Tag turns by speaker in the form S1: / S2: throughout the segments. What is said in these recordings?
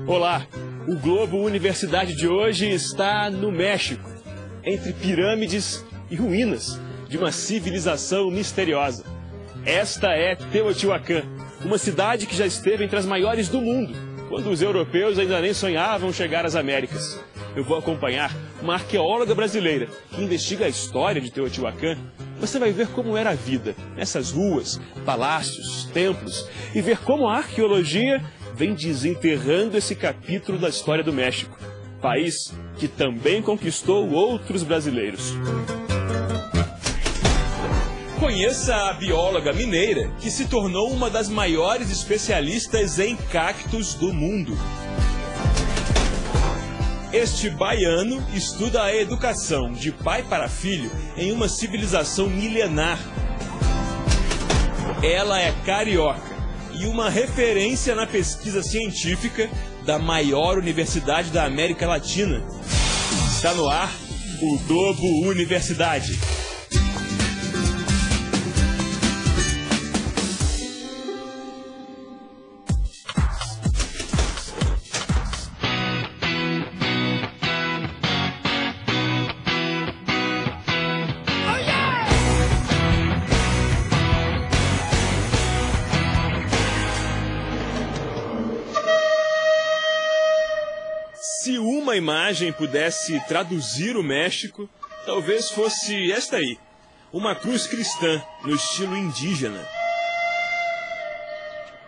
S1: Olá, o Globo Universidade de hoje está no México, entre pirâmides e ruínas de uma civilização misteriosa. Esta é Teotihuacan, uma cidade que já esteve entre as maiores do mundo, quando os europeus ainda nem sonhavam chegar às Américas. Eu vou acompanhar uma arqueóloga brasileira que investiga a história de Teotihuacan. Você vai ver como era a vida nessas ruas, palácios, templos e ver como a arqueologia vem desenterrando esse capítulo da história do México, país que também conquistou outros brasileiros. Conheça a bióloga mineira que se tornou uma das maiores especialistas em cactos do mundo. Este baiano estuda a educação de pai para filho em uma civilização milenar. Ela é carioca e uma referência na pesquisa científica da maior universidade da América Latina. Está no ar o Globo Universidade. Se uma imagem pudesse traduzir o México, talvez fosse esta aí, uma cruz cristã no estilo indígena.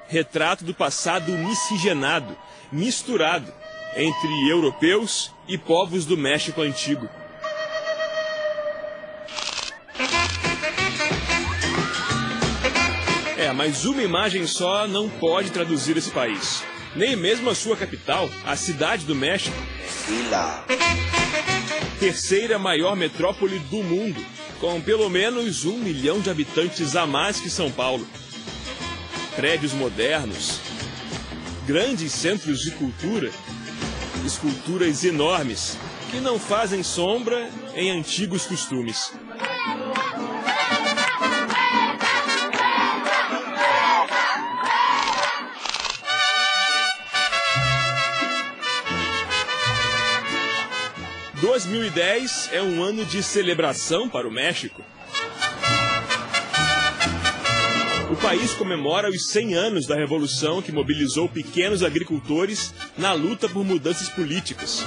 S1: Retrato do passado miscigenado, misturado entre europeus e povos do México antigo. Mas uma imagem só não pode traduzir esse país. Nem mesmo a sua capital, a cidade do México. Terceira maior metrópole do mundo, com pelo menos 1 milhão de habitantes a mais que São Paulo. Prédios modernos, grandes centros de cultura, esculturas enormes que não fazem sombra em antigos costumes. « 2010 é um ano de celebração para o México. O país comemora os 100 anos da revolução que mobilizou pequenos agricultores na luta por mudanças políticas.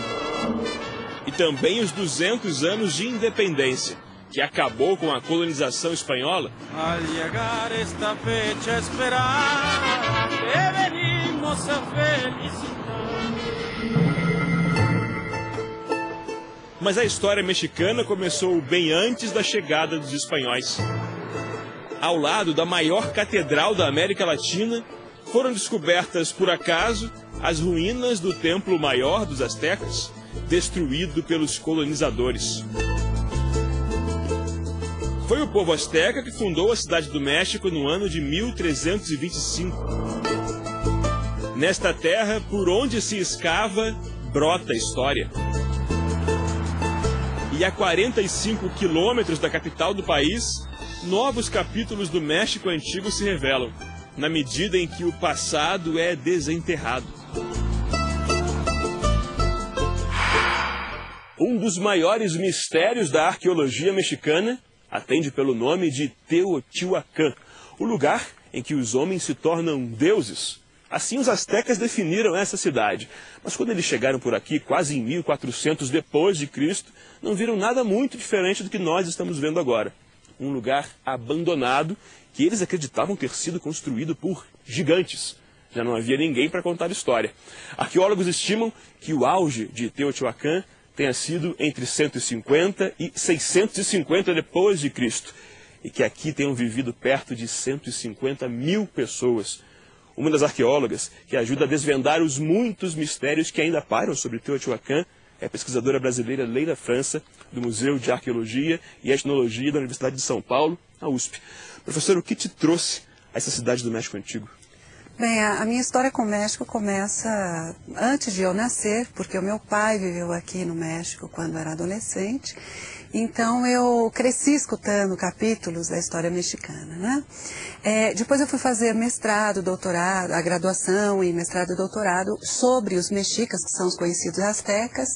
S1: E também os 200 anos de independência, que acabou com a colonização espanhola. Al llegar esta fecha esperada, te venimos a felicitar. Mas a história mexicana começou bem antes da chegada dos espanhóis. Ao lado da maior catedral da América Latina, foram descobertas por acaso as ruínas do templo maior dos astecas, destruído pelos colonizadores. Foi o povo asteca que fundou a cidade do México no ano de 1325. Nesta terra, por onde se escava, brota a história. E a 45 quilômetros da capital do país, novos capítulos do México antigo se revelam, na medida em que o passado é desenterrado. Um dos maiores mistérios da arqueologia mexicana atende pelo nome de Teotihuacan, o lugar em que os homens se tornam deuses. Assim os astecas definiram essa cidade. Mas quando eles chegaram por aqui, quase em 1400 depois de Cristo, não viram nada muito diferente do que nós estamos vendo agora. Um lugar abandonado que eles acreditavam ter sido construído por gigantes. Já não havia ninguém para contar a história. Arqueólogos estimam que o auge de Teotihuacan tenha sido entre 150 e 650 depois de Cristo. E que aqui tenham vivido perto de 150 mil pessoas. Uma das arqueólogas que ajuda a desvendar os muitos mistérios que ainda pairam sobre Teotihuacan é a pesquisadora brasileira Leila França, do Museu de Arqueologia e Etnologia da Universidade de São Paulo, a USP. Professor, o que te trouxe a essa cidade do México Antigo?
S2: Bem, a minha história com o México começa antes de eu nascer, porque o meu pai viveu aqui no México quando era adolescente, Então eu cresci escutando capítulos da história mexicana, né? Depois eu fui fazer mestrado, doutorado, a graduação e mestrado e doutorado sobre os mexicas, que são os conhecidos astecas,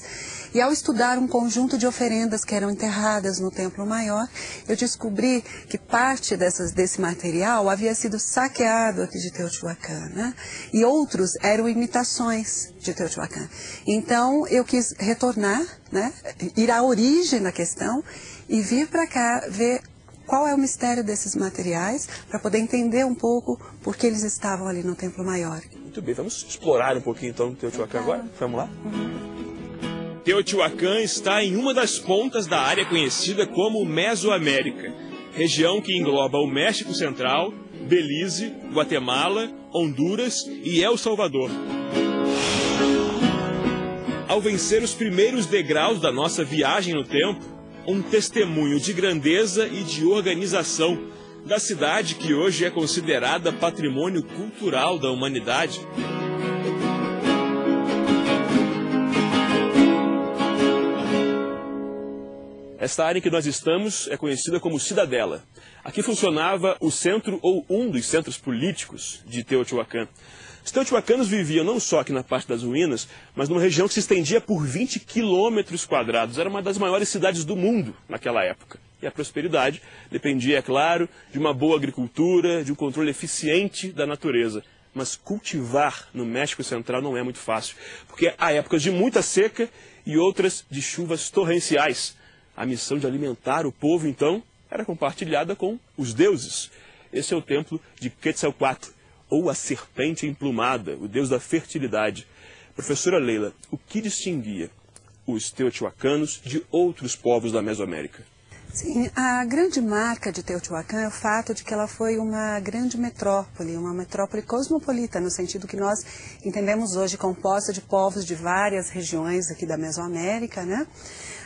S2: e ao estudar um conjunto de oferendas que eram enterradas no Templo Maior, eu descobri que parte desse material havia sido saqueado aqui de Teotihuacan, né? E outros eram imitações de Teotihuacan. Então eu quis retornar, né? Ir à origem da questão e vir para cá ver qual é o mistério desses materiais, para poder entender um pouco por que eles estavam ali no Templo Maior.
S1: Muito bem, vamos explorar um pouquinho então o Teotihuacan agora? Vamos lá? Teotihuacan está em uma das pontas da área conhecida como Mesoamérica, região que engloba o México Central, Belize, Guatemala, Honduras e El Salvador. Ao vencer os primeiros degraus da nossa viagem no tempo, um testemunho de grandeza e de organização da cidade que hoje é considerada patrimônio cultural da humanidade. Esta área em que nós estamos é conhecida como Cidadela. Aqui funcionava o centro ou um dos centros políticos de Teotihuacan. Os teotihuacanos viviam não só aqui na parte das ruínas, mas numa região que se estendia por 20 quilômetros quadrados. Era uma das maiores cidades do mundo naquela época. E a prosperidade dependia, é claro, de uma boa agricultura, de um controle eficiente da natureza. Mas cultivar no México Central não é muito fácil, porque há épocas de muita seca e outras de chuvas torrenciais. A missão de alimentar o povo, então, era compartilhada com os deuses. Esse é o templo de Quetzalcoatl, ou a serpente emplumada, o deus da fertilidade. Professora Leila, o que distinguia os teotihuacanos de outros povos da Mesoamérica?
S2: Sim, a grande marca de Teotihuacan é o fato de que ela foi uma grande metrópole, uma metrópole cosmopolita, no sentido que nós entendemos hoje, composta de povos de várias regiões aqui da Mesoamérica, né?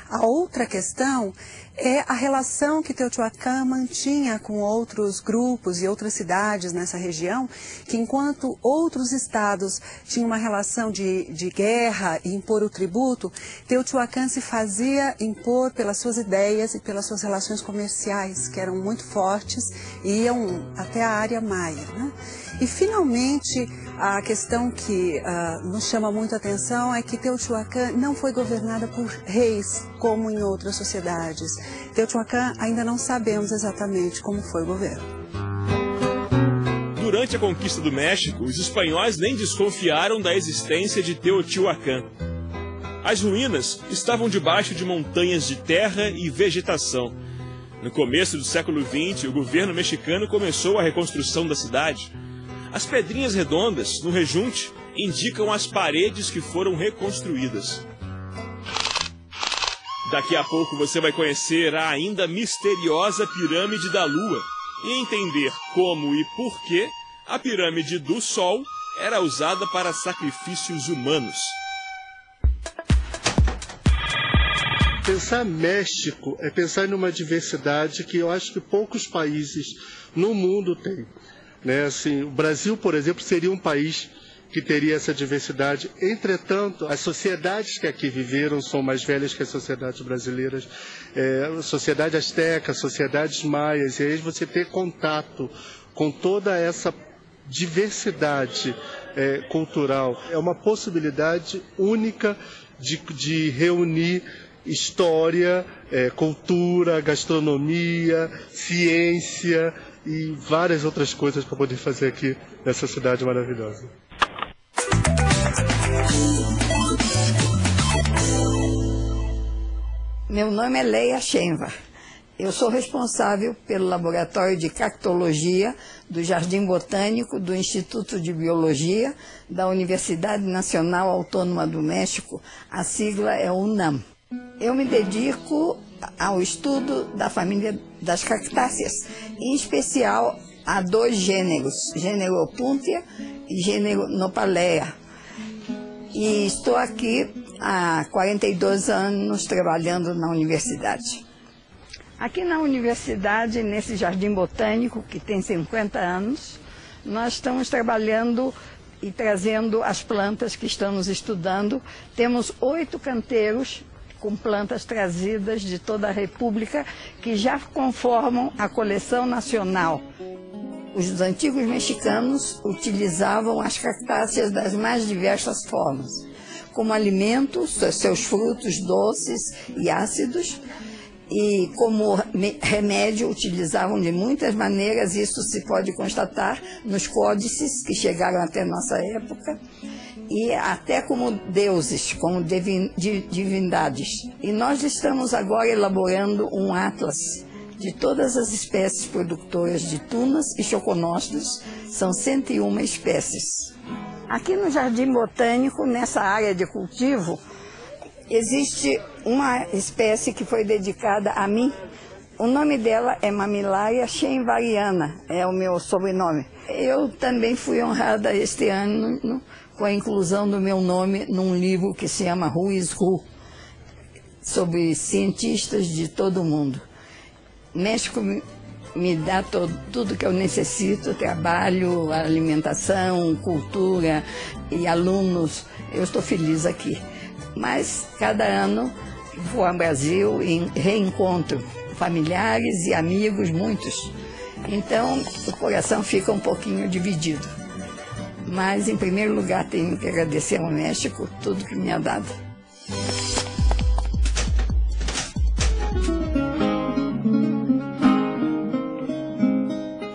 S2: A outra questão é a relação que Teotihuacan mantinha com outros grupos e outras cidades nessa região, que enquanto outros estados tinham uma relação de guerra e impor o tributo, Teotihuacan se fazia impor pelas suas ideias e pelas suas relações comerciais, que eram muito fortes e iam até a área maia, né? E, finalmente, a questão que nos chama muito a atenção é que Teotihuacan não foi governada por reis, como em outras sociedades. Teotihuacan ainda não sabemos exatamente como foi o governo.
S1: Durante a conquista do México, os espanhóis nem desconfiaram da existência de Teotihuacan. As ruínas estavam debaixo de montanhas de terra e vegetação. No começo do século XX, o governo mexicano começou a reconstrução da cidade. As pedrinhas redondas, no rejunte, indicam as paredes que foram reconstruídas. Daqui a pouco você vai conhecer a ainda misteriosa Pirâmide da Lua e entender como e por que a Pirâmide do Sol era usada para sacrifícios humanos.
S3: Pensar México é pensar numa diversidade que eu acho que poucos países no mundo têm. Né? Assim, o Brasil, por exemplo, seria um país que teria essa diversidade. Entretanto, as sociedades que aqui viveram são mais velhas que as sociedades brasileiras. Sociedade asteca, sociedades maias. E aí você ter contato com toda essa diversidade cultural é uma possibilidade única de reunir história, cultura, gastronomia, ciência e várias outras coisas para poder fazer aqui nessa cidade maravilhosa.
S4: Meu nome é Leia Schenvar. Eu sou responsável pelo Laboratório de Cactologia do Jardim Botânico do Instituto de Biologia da Universidade Nacional Autônoma do México. A sigla é UNAM. Eu me dedico ao estudo da família das cactáceas, em especial a dois gêneros, gênero Opuntia e gênero Nopalea. E estou aqui há 42 anos trabalhando na universidade. Aqui na universidade, nesse jardim botânico, que tem 50 anos, nós estamos trabalhando e trazendo as plantas que estamos estudando. Temos 8 canteiros com plantas trazidas de toda a República que já conformam a coleção nacional. Os antigos mexicanos utilizavam as cactáceas das mais diversas formas, como alimento, seus frutos doces e ácidos, e como remédio utilizavam de muitas maneiras. Isso se pode constatar nos códices que chegaram até nossa época, e até como deuses, como divindades. E nós estamos agora elaborando um atlas de todas as espécies produtoras de tunas e choconostros. São 101 espécies. Aqui no Jardim Botânico, nessa área de cultivo, existe uma espécie que foi dedicada a mim. O nome dela é Mammillaria Sheinwariana, é o meu sobrenome. Eu também fui honrada este ano com a inclusão do meu nome num livro que se chama Who is Who, sobre cientistas de todo o mundo. O México me dá tudo que eu necessito: trabalho, alimentação, cultura e alunos. Eu estou feliz aqui. Mas cada ano vou ao Brasil e reencontro familiares e amigos, muitos. Então o coração fica um pouquinho dividido. Mas em primeiro lugar tenho que agradecer ao México tudo que me ha dado.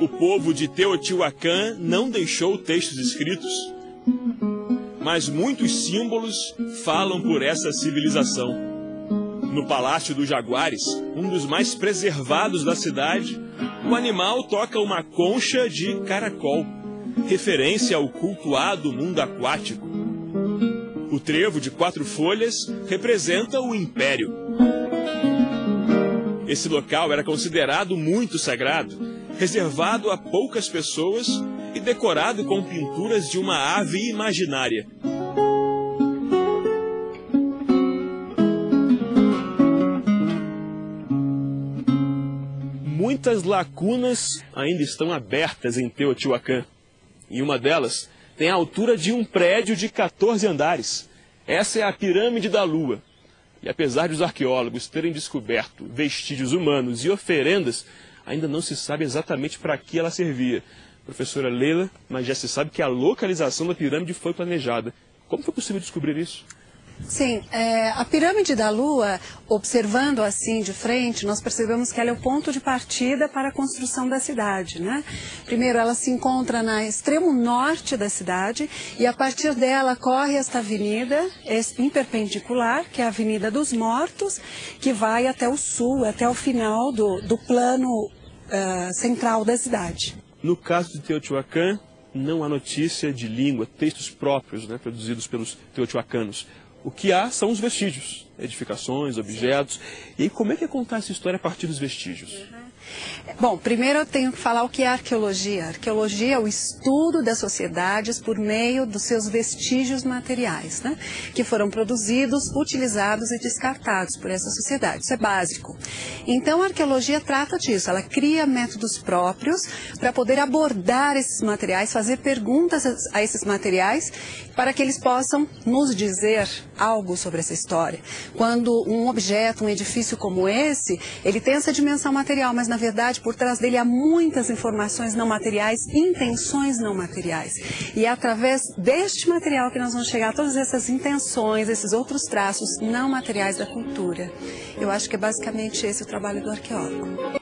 S1: O povo de Teotihuacan não deixou textos escritos, mas muitos símbolos falam por essa civilização. No Palácio dos Jaguares, um dos mais preservados da cidade, o animal toca uma concha de caracol, referência ao cultuado mundo aquático. O trevo de 4 folhas representa o Império. Esse local era considerado muito sagrado, reservado a poucas pessoas e decorado com pinturas de uma ave imaginária. Muitas lacunas ainda estão abertas em Teotihuacan. E uma delas tem a altura de um prédio de 14 andares. Essa é a Pirâmide da Lua. E apesar de os arqueólogos terem descoberto vestígios humanos e oferendas, ainda não se sabe exatamente para que ela servia. Professora Leila, mas já se sabe que a localização da pirâmide foi planejada. Como foi possível descobrir isso?
S2: Sim, a Pirâmide da Lua, observando assim de frente, nós percebemos que ela é o ponto de partida para a construção da cidade, né? Primeiro, ela se encontra no extremo norte da cidade e a partir dela corre esta avenida em perpendicular, que é a Avenida dos Mortos, que vai até o sul, até o final do plano central da cidade.
S1: No caso de Teotihuacan, não há notícia de língua, textos próprios, né, produzidos pelos teotihuacanos. O que há são os vestígios, edificações, objetos. E aí, como é que é contar essa história a partir dos vestígios?
S2: Bom, primeiro eu tenho que falar o que é arqueologia. Arqueologia é o estudo das sociedades por meio dos seus vestígios materiais, né? Que foram produzidos, utilizados e descartados por essa sociedade. Isso é básico. Então a arqueologia trata disso. Ela cria métodos próprios para poder abordar esses materiais, fazer perguntas a esses materiais para que eles possam nos dizer algo sobre essa história. Quando um objeto, um edifício como esse, ele tem essa dimensão material, mas na verdade por trás dele há muitas informações não materiais, intenções não materiais. E é através deste material que nós vamos chegar a todas essas intenções, esses outros traços não materiais da cultura. Eu acho que é basicamente esse o trabalho do arqueólogo.